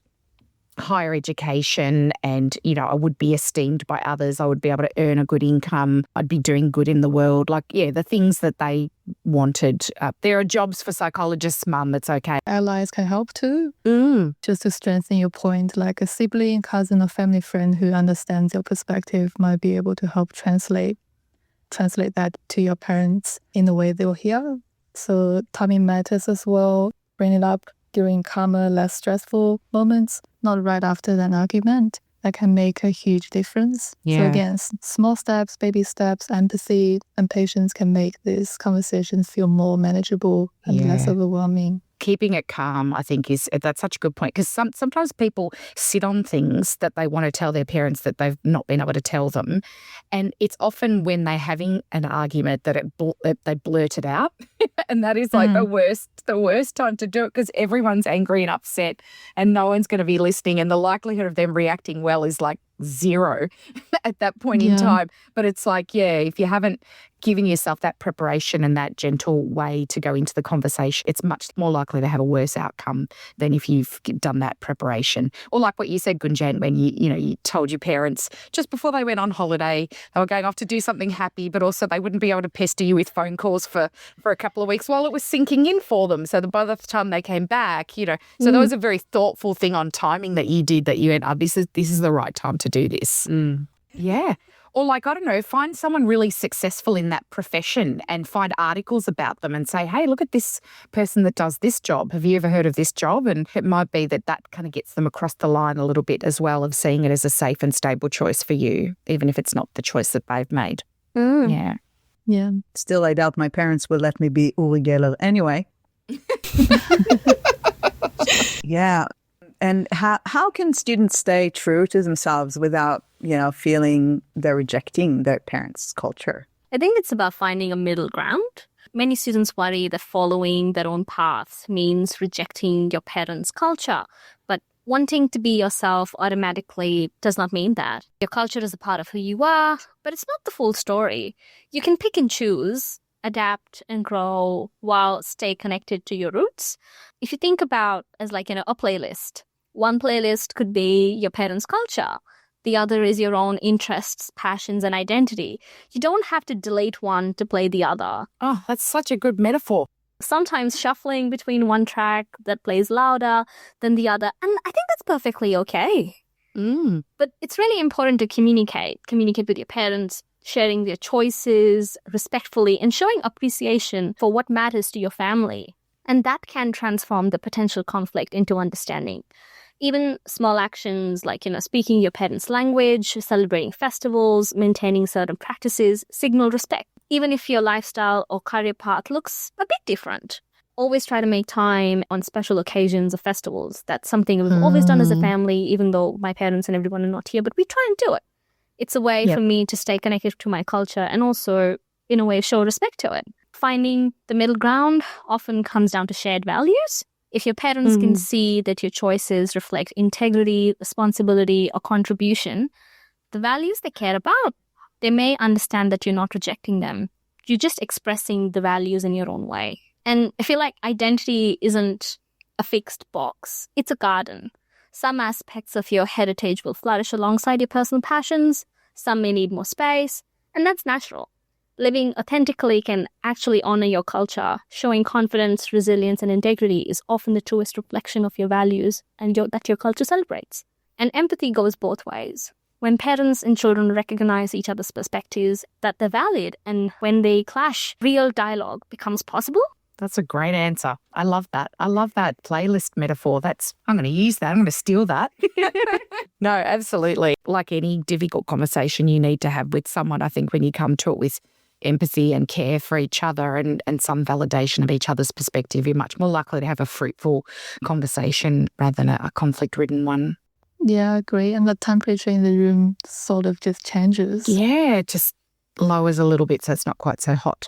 higher education and, I would be esteemed by others. I would be able to earn a good income. I'd be doing good in the world. The things that they wanted. There are jobs for psychologists, Mum. It's okay. Allies can help too. Just to strengthen your point, like a sibling, cousin, or family friend who understands your perspective might be able to help translate that to your parents in the way they'll hear. So timing matters as well. Bring it up during calmer, less stressful moments, not right after an argument. That can make a huge difference. Yeah. So again, small steps, baby steps, empathy and patience can make these conversations feel more manageable and less overwhelming. keeping it calm, I think, that's such a good point, because sometimes people sit on things that they want to tell their parents that they've not been able to tell them, and it's often when they're having an argument that they blurt it out, and that is like the worst time to do it, because everyone's angry and upset, and no one's going to be listening, and the likelihood of them reacting well is like zero at that point in time. But it's like, if you haven't given yourself that preparation and that gentle way to go into the conversation, it's much more likely to have a worse outcome than if you've done that preparation. Or like what you said, Gunjan, when you told your parents just before they went on holiday, they were going off to do something happy, but also they wouldn't be able to pester you with phone calls for a couple of weeks while it was sinking in for them. So that by the time they came back, so that was a very thoughtful thing on timing that you did, that you went, this is the right time to do this. Yeah. Or like, I don't know, find someone really successful in that profession and find articles about them and say, hey, look at this person that does this job. Have you ever heard of this job? And it might be that kind of gets them across the line a little bit as well, of seeing it as a safe and stable choice for you, even if it's not the choice that they've made. Yeah. Yeah. Still, I doubt my parents will let me be Uri anyway. Yeah. And how can students stay true to themselves without, feeling they're rejecting their parents' culture? I think it's about finding a middle ground. Many students worry that following their own path means rejecting your parents' culture. But wanting to be yourself automatically does not mean that. Your culture is a part of who you are, but it's not the full story. You can pick and choose, adapt and grow while stay connected to your roots. If you think about as like, a playlist, one playlist could be your parents' culture. The other is your own interests, passions, and identity. You don't have to delete one to play the other. Oh, that's such a good metaphor. Sometimes shuffling between one track that plays louder than the other, and I think that's perfectly okay. But it's really important to communicate with your parents, sharing their choices respectfully and showing appreciation for what matters to your family. And that can transform the potential conflict into understanding. Even small actions like, speaking your parents' language, celebrating festivals, maintaining certain practices, signal respect. Even if your lifestyle or career path looks a bit different. Always try to make time on special occasions or festivals. That's something we've always done as a family, even though my parents and everyone are not here, but we try and do it. It's a way for me to stay connected to my culture and also, in a way, show respect to it. Finding the middle ground often comes down to shared values. If your parents can see that your choices reflect integrity, responsibility, or contribution, the values they care about, they may understand that you're not rejecting them. You're just expressing the values in your own way. And I feel like identity isn't a fixed box. It's a garden. Some aspects of your heritage will flourish alongside your personal passions. Some may need more space, and that's natural. Living authentically can actually honor your culture. Showing confidence, resilience, and integrity is often the truest reflection of your values and that your culture celebrates. And empathy goes both ways. When parents and children recognize each other's perspectives, that they're valid, and when they clash, real dialogue becomes possible. That's a great answer. I love that. I love that playlist metaphor. I'm going to use that. I'm going to steal that. No, absolutely. Like any difficult conversation you need to have with someone, I think when you come to it with empathy and care for each other and some validation of each other's perspective, you're much more likely to have a fruitful conversation rather than a conflict-ridden one. Yeah, I agree. And the temperature in the room sort of just changes. Yeah, it just lowers a little bit so it's not quite so hot.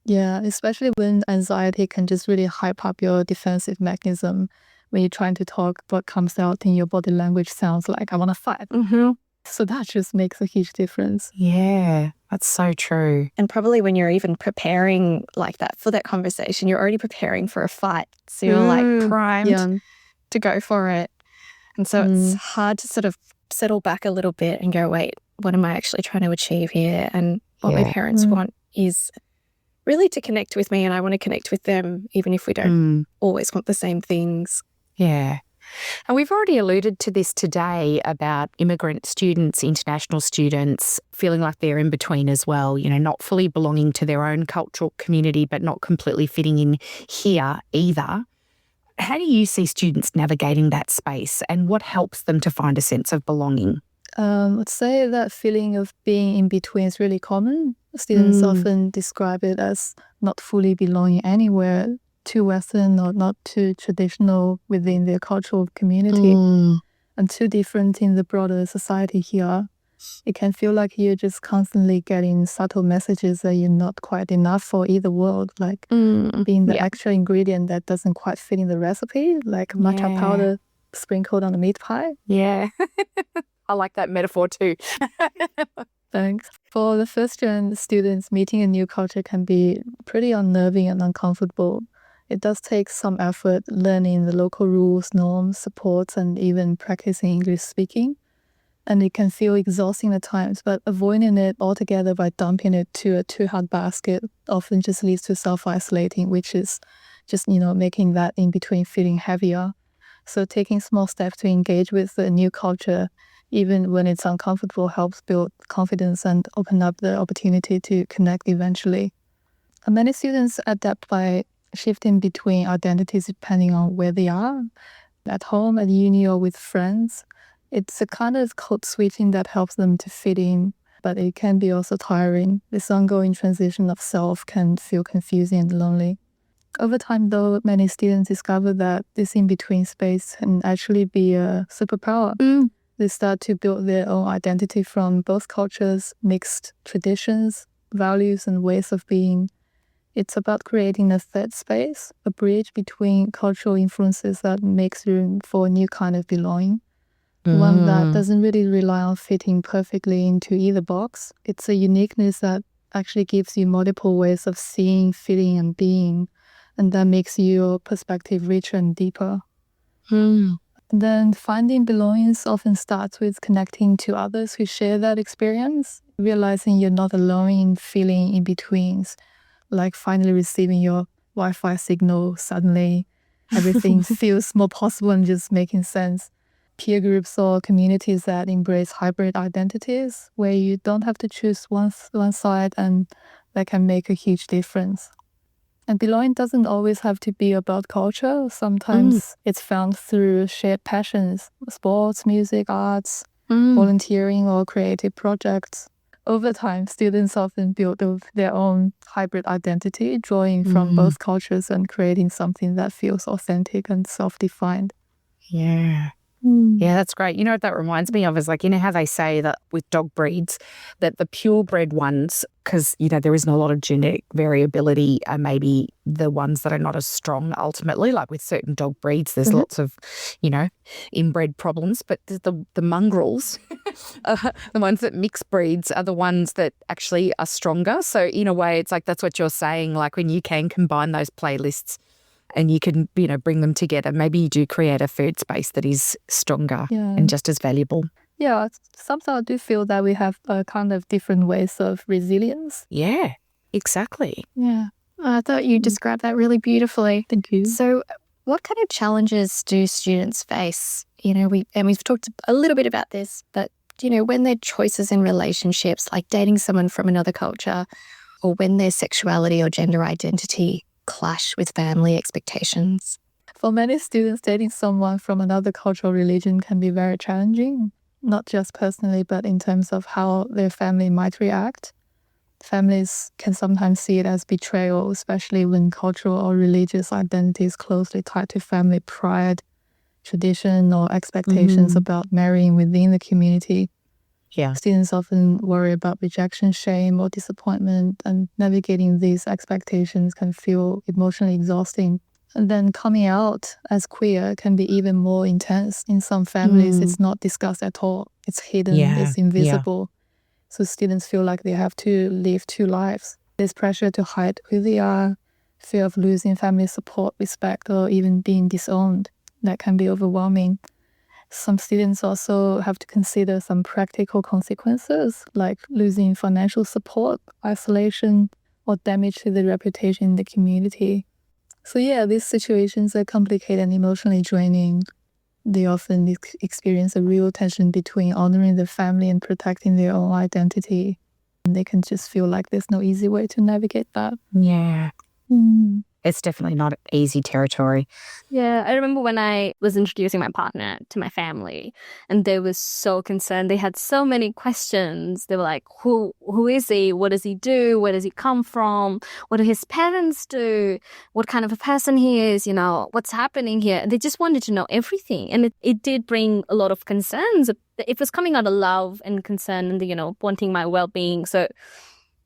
Yeah, especially when anxiety can just really hype up your defensive mechanism. When you're trying to talk, what comes out in your body language sounds like, I want to fight. So that just makes a huge difference. Yeah, that's so true. And probably when you're even preparing like that for that conversation, you're already preparing for a fight. So you're like primed to go for it. And so it's hard to sort of settle back a little bit and go, wait, what am I actually trying to achieve here? And what my parents want is really to connect with me, and I want to connect with them, even if we don't always want the same things. Yeah. And we've already alluded to this today about immigrant students, international students, feeling like they're in between as well, not fully belonging to their own cultural community, but not completely fitting in here either. How do you see students navigating that space, and what helps them to find a sense of belonging? I'd say that feeling of being in between is really common. Students often describe it as not fully belonging anywhere. too Western or not too traditional within their cultural community and too different in the broader society here. It can feel like you're just constantly getting subtle messages that you're not quite enough for either world, like being the extra ingredient that doesn't quite fit in the recipe, like matcha powder sprinkled on a meat pie. Yeah. I like that metaphor too. Thanks. For the first-gen students, meeting a new culture can be pretty unnerving and uncomfortable. It does take some effort learning the local rules, norms, supports, and even practicing English speaking. And it can feel exhausting at times, but avoiding it altogether by dumping it to a too hard basket often just leads to self-isolating, which is just, making that in-between feeling heavier. So taking small steps to engage with the new culture, even when it's uncomfortable, helps build confidence and open up the opportunity to connect eventually. And many students adapt by shifting between identities depending on where they are, at home, at uni, or with friends. It's a kind of code switching that helps them to fit in, but it can be also tiring. This ongoing transition of self can feel confusing and lonely. Over time, though, many students discover that this in-between space can actually be a superpower. They start to build their own identity from both cultures, mixed traditions, values, and ways of being. It's about creating a third space, a bridge between cultural influences that makes room for a new kind of belonging. One that doesn't really rely on fitting perfectly into either box. It's a uniqueness that actually gives you multiple ways of seeing, feeling, and being, and that makes your perspective richer and deeper. Then finding belongings often starts with connecting to others who share that experience, realizing you're not alone in feeling in-betweens, like finally receiving your Wi-Fi signal. Suddenly, everything feels more possible and just making sense. Peer groups or communities that embrace hybrid identities, where you don't have to choose one side, and that can make a huge difference. And belonging doesn't always have to be about culture. Sometimes it's found through shared passions, sports, music, arts, volunteering, or creative projects. Over time, students often build their own hybrid identity, drawing from both cultures and creating something that feels authentic and self-defined. Yeah. Yeah, that's great. You know what that reminds me of is like, how they say that with dog breeds, that the purebred ones, because, there isn't a lot of genetic variability, are maybe the ones that are not as strong ultimately. Like with certain dog breeds, there's lots of, inbred problems. But the mongrels, the ones that mix breeds are the ones that actually are stronger. So in a way, it's like that's what you're saying, like when you can combine those playlists and you can, bring them together, maybe you do create a third space that is stronger and just as valuable. Yeah, sometimes I do feel that we have kind of different ways of resilience. Yeah, exactly. Yeah. I thought you described that really beautifully. Thank you. So what kind of challenges do students face? We've talked a little bit about this, but, when their choices in relationships, like dating someone from another culture, or when their sexuality or gender identity clash with family expectations. For many students, dating someone from another cultural religion can be very challenging, not just personally, but in terms of how their family might react. Families can sometimes see it as betrayal, especially when cultural or religious identity is closely tied to family pride, tradition, or expectations about marrying within the community. Yeah. Students often worry about rejection, shame, or disappointment, and navigating these expectations can feel emotionally exhausting. And then coming out as queer can be even more intense. In some families, it's not discussed at all. It's hidden, it's invisible. So students feel like they have to live two lives. There's pressure to hide who they are, fear of losing family support, respect, or even being disowned. That can be overwhelming. Some students also have to consider some practical consequences, like losing financial support, isolation, or damage to the reputation in the community. So these situations are complicated and emotionally draining. They often experience a real tension between honoring their family and protecting their own identity. And they can just feel like there's no easy way to navigate that. Yeah. It's definitely not easy territory. Yeah, I remember when I was introducing my partner to my family, and they were so concerned. They had so many questions. They were like, who is he? What does he do? Where does he come from? What do his parents do? What kind of a person he is? What's happening here? And they just wanted to know everything. And it did bring a lot of concerns. It was coming out of love and concern and, wanting my well-being. So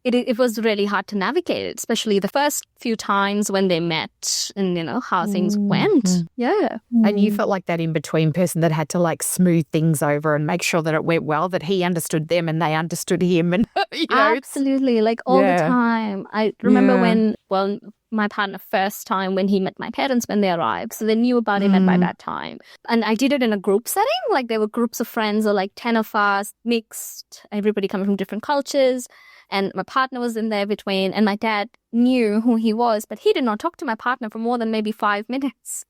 it was really hard to navigate it, especially the first few times when they met and, how things went. Yeah. And you felt like that in-between person that had to like smooth things over and make sure that it went well, that he understood them and they understood him. And, Absolutely. Like all the time. I remember when, my partner first time when he met my parents when they arrived. So they knew about him by that time. And I did it in a group setting. Like there were groups of friends or like 10 of us mixed, everybody coming from different cultures. And my partner was in there between, and my dad knew who he was, but he did not talk to my partner for more than maybe 5 minutes.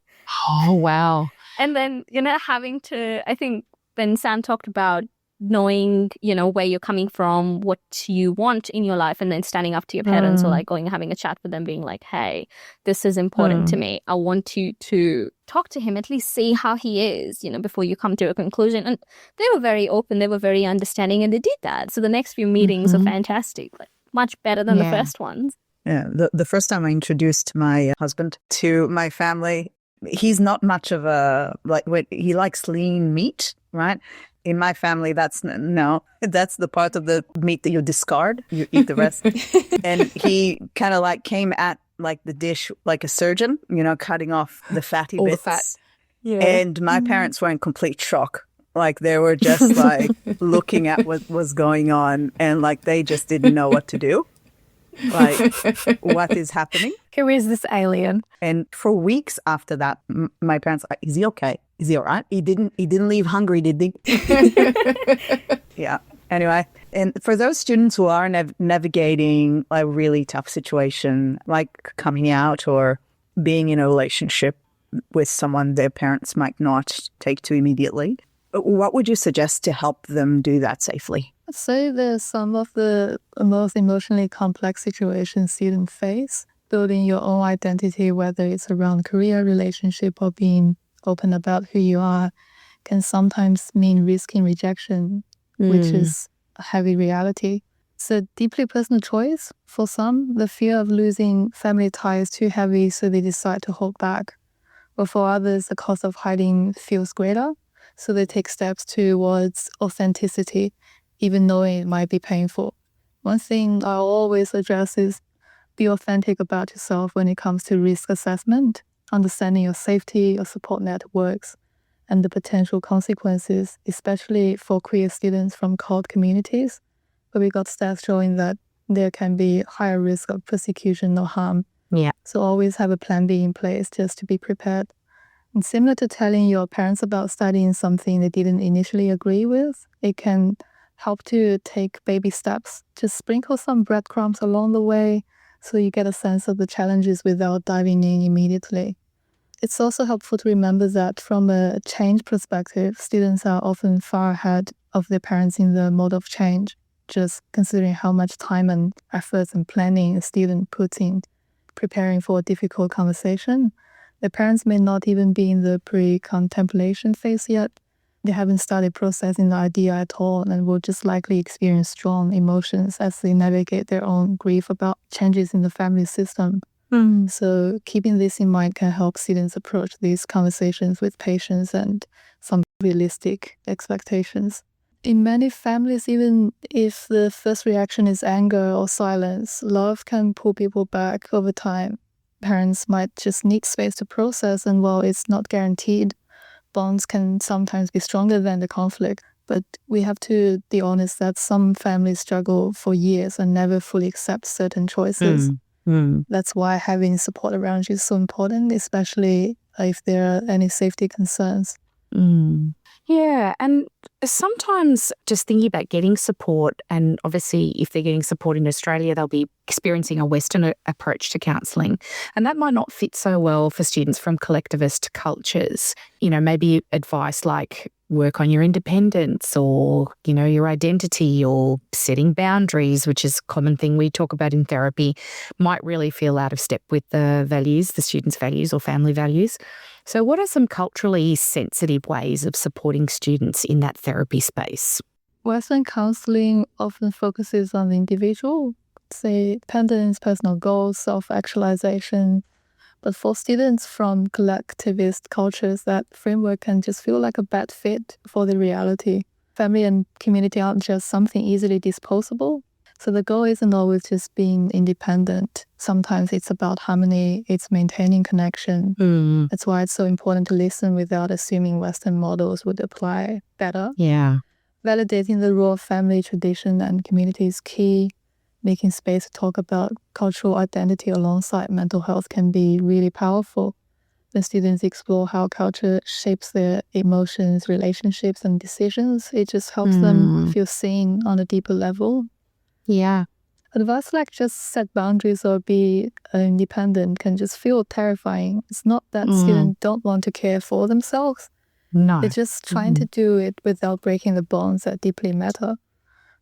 Oh, wow. And then, having to, I think when Sam talked about knowing, where you're coming from, what you want in your life, and then standing up to your parents or like going and having a chat with them, being like, hey, this is important to me. I want you to talk to him, at least see how he is, before you come to a conclusion. And they were very open, they were very understanding, and they did that. So the next few meetings were fantastic, like much better than the first ones. Yeah, the first time I introduced my husband to my family, he's not much of he likes lean meat, right? In my family, that's the part of the meat that you discard. You eat the rest. And he kind of like came at like the dish like a surgeon, cutting off the fatty all bits. the fat. Yeah. And my parents were in complete shock. Like they were just like looking at what was going on, and like they just didn't know what to do. Like, what is happening? Who is this alien? And for weeks after that, my parents were like, is he okay? Is he all right? He didn't leave hungry, did he? Yeah. Anyway, and for those students who are navigating a really tough situation, like coming out or being in a relationship with someone their parents might not take to immediately, what would you suggest to help them do that safely? I'd say there's some of the most emotionally complex situations students face. Building your own identity, whether it's around career, relationship, or being open about who you are, can sometimes mean risking rejection, which is a heavy reality. It's a deeply personal choice. For some, the fear of losing family ties is too heavy, so they decide to hold back. But for others, the cost of hiding feels greater, so they take steps towards authenticity, even knowing it might be painful. One thing I always address is be authentic about yourself when it comes to risk assessment, understanding your safety, your support networks, and the potential consequences, especially for queer students from CALD communities, where we got stats showing that there can be higher risk of persecution or harm. Yeah. So always have a plan B in place just to be prepared. And similar to telling your parents about studying something they didn't initially agree with, it can help to take baby steps. Just sprinkle some breadcrumbs along the way so you get a sense of the challenges without diving in immediately. It's also helpful to remember that from a change perspective, students are often far ahead of their parents in the mode of change, just considering how much time and efforts and planning a student puts in preparing for a difficult conversation. Their parents may not even be in the pre-contemplation phase yet. They haven't started processing the idea at all and will just likely experience strong emotions as they navigate their own grief about changes in the family system. So keeping this in mind can help students approach these conversations with patience and some realistic expectations. In many families, even if the first reaction is anger or silence, love can pull people back over time. Parents might just need space to process, and while it's not guaranteed, bonds can sometimes be stronger than the conflict. But we have to be honest that some families struggle for years and never fully accept certain choices. That's why having support around you is so important, especially if there are any safety concerns. Yeah, and sometimes just thinking about getting support, and obviously if they're getting support in Australia, they'll be experiencing a Western approach to counselling, and that might not fit so well for students from collectivist cultures. Maybe advice like work on your independence or, your identity or setting boundaries, which is a common thing we talk about in therapy, might really feel out of step with the values, the students' values or family values. So what are some culturally sensitive ways of supporting students in that therapy space? Western counseling often focuses on the individual, say dependence, personal goals, self-actualization. But for students from collectivist cultures, that framework can just feel like a bad fit for the reality. Family and community aren't just something easily disposable. So the goal isn't always just being independent. Sometimes it's about harmony, it's maintaining connection. That's why it's so important to listen without assuming Western models would apply better. Yeah. Validating the role of family, tradition, and community is key. Making space to talk about cultural identity alongside mental health can be really powerful. When students explore how culture shapes their emotions, relationships, and decisions, it just helps them feel seen on a deeper level. Yeah. Advice like just set boundaries or be independent can just feel terrifying. It's not that students don't want to care for themselves. No. They're just trying to do it without breaking the bonds that deeply matter.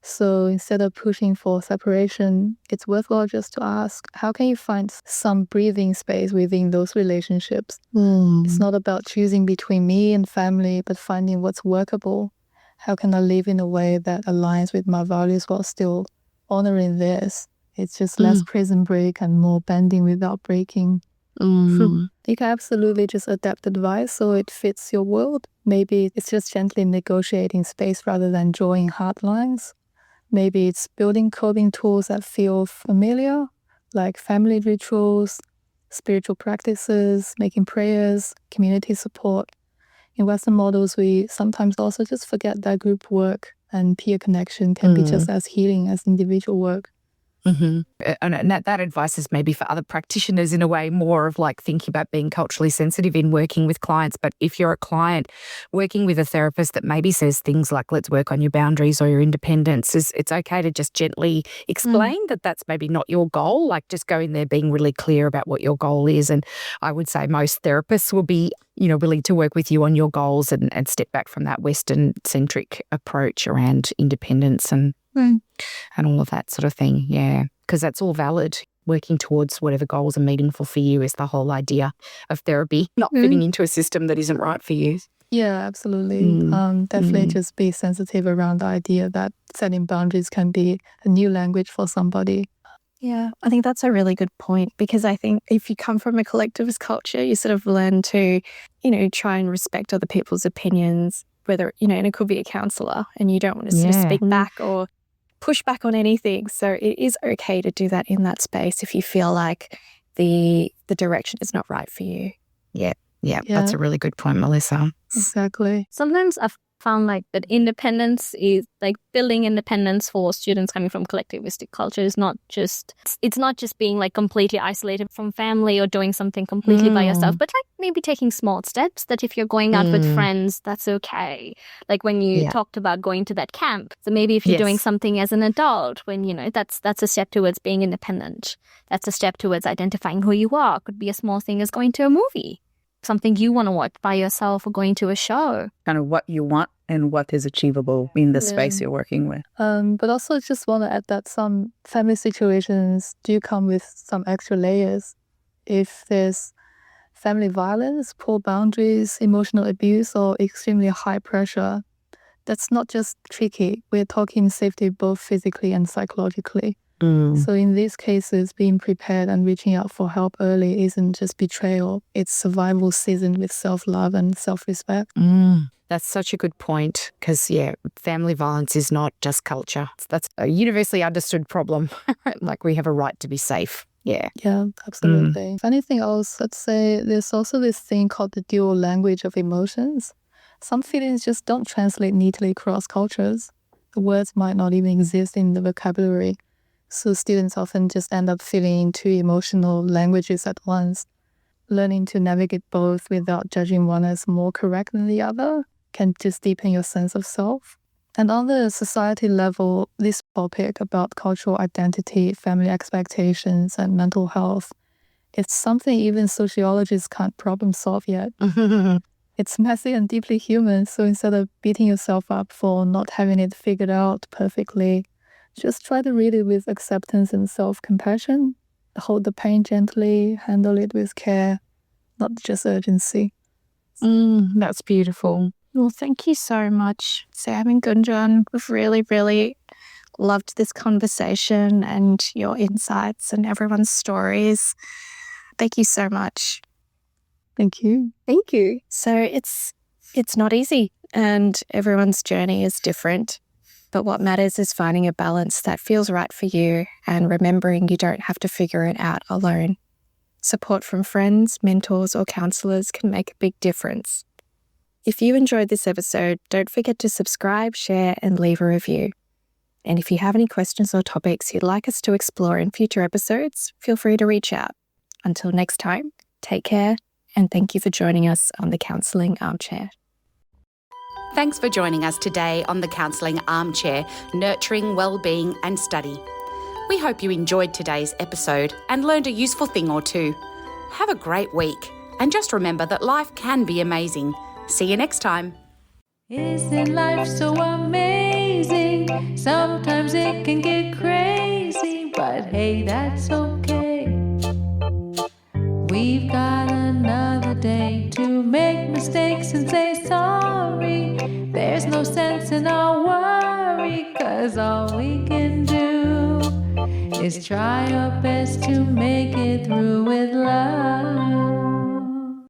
So instead of pushing for separation, it's worthwhile just to ask, how can you find some breathing space within those relationships? It's not about choosing between me and family, but finding what's workable. How can I live in a way that aligns with my values while still honoring theirs? It's just less prison break and more bending without breaking. You can absolutely just adapt advice so it fits your world. Maybe it's just gently negotiating space rather than drawing hard lines. Maybe it's building coping tools that feel familiar, like family rituals, spiritual practices, making prayers, community support. In Western models, we sometimes also just forget that group work and peer connection can be just as healing as individual work. And that advice is maybe for other practitioners in a way, more of like thinking about being culturally sensitive in working with clients. But if you're a client working with a therapist that maybe says things like, let's work on your boundaries or your independence, it's okay to just gently explain that that's maybe not your goal. Like just go in there being really clear about what your goal is. And I would say most therapists will be, willing to work with you on your goals and step back from that Western-centric approach around independence and all of that sort of thing. Yeah, because that's all valid. Working towards whatever goals are meaningful for you is the whole idea of therapy, not fitting into a system that isn't right for you. Yeah, absolutely. Definitely just be sensitive around the idea that setting boundaries can be a new language for somebody. Yeah, I think that's a really good point, because I think if you come from a collectivist culture, you sort of learn to, try and respect other people's opinions, whether, and it could be a counsellor and you don't want to sort of speak back or push back on anything. So it is okay to do that in that space if you feel like the direction is not right for you. Yeah, that's a really good point, Melissa. Exactly. Sometimes I've found like that independence is like building independence for students coming from collectivistic culture is not just, it's not just being like completely isolated from family or doing something completely by yourself, but like maybe taking small steps that if you're going out with friends, that's okay. Like when you talked about going to that camp. So maybe if you're doing something as an adult, when, that's a step towards being independent. That's a step towards identifying who you are. Could be a small thing as going to a movie. Something you want to watch by yourself or going to a show. Kind of what you want and what is achievable in the space you're working with. But also just want to add that some family situations do come with some extra layers. If there's family violence, poor boundaries, emotional abuse, or extremely high pressure, that's not just tricky. We're talking safety both physically and psychologically. So in these cases, being prepared and reaching out for help early isn't just betrayal. It's survival seasoned with self-love and self-respect. That's such a good point because, family violence is not just culture. That's a universally understood problem. Like we have a right to be safe. Yeah, absolutely. If anything else, let's say there's also this thing called the dual language of emotions. Some feelings just don't translate neatly across cultures. The words might not even exist in the vocabulary. So students often just end up feeling two emotional languages at once. Learning to navigate both without judging one as more correct than the other can just deepen your sense of self. And on the society level, this topic about cultural identity, family expectations, and mental health, it's something even sociologists can't problem solve yet. It's messy and deeply human. So instead of beating yourself up for not having it figured out perfectly, just try to read it with acceptance and self-compassion. Hold the pain gently, handle it with care, not just urgency. That's beautiful. Well, thank you so much, Sam and Gunjan. We've really, really loved this conversation and your insights and everyone's stories. Thank you so much. Thank you. Thank you. So it's not easy and everyone's journey is different. But what matters is finding a balance that feels right for you and remembering you don't have to figure it out alone. Support from friends, mentors, or counselors can make a big difference. If you enjoyed this episode, don't forget to subscribe, share, and leave a review. And if you have any questions or topics you'd like us to explore in future episodes, feel free to reach out. Until next time, take care, and thank you for joining us on the Counselling Armchair. Thanks for joining us today on the Counselling Armchair, Nurturing Wellbeing and Study. We hope you enjoyed today's episode and learned a useful thing or two. Have a great week, and just remember that life can be amazing. See you next time. Isn't life so amazing? Sometimes it can get crazy, but hey, that's okay. We've got another day to make mistakes and say sorry. There's no sense in our worry, 'cause all we can do is try our best to make it through with love.